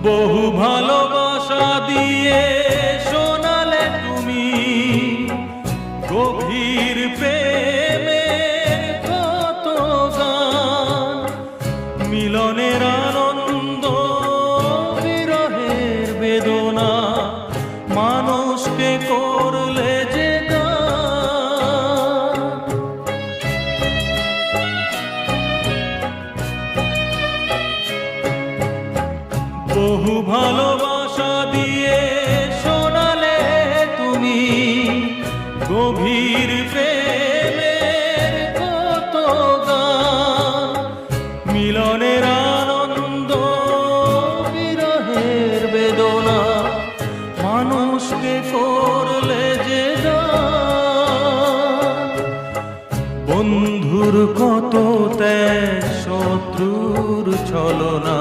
বহু ভালোবাসা দিয়ে শোনালে তুমি গভীর প্রেমের কত গান, মিলনের আনন্দ বিরহের বেদনা, মানুষকে করলে যে গান। বহু ভালোবাসা দিয়ে শোনালে তুমি গভীর প্রেমের কত গান, মিলনের আনন্দ বিরহের বেদনা, মানুষকে করলে যে গান। বন্ধুর কত ত্যাগ, শত্রুর ছলনা,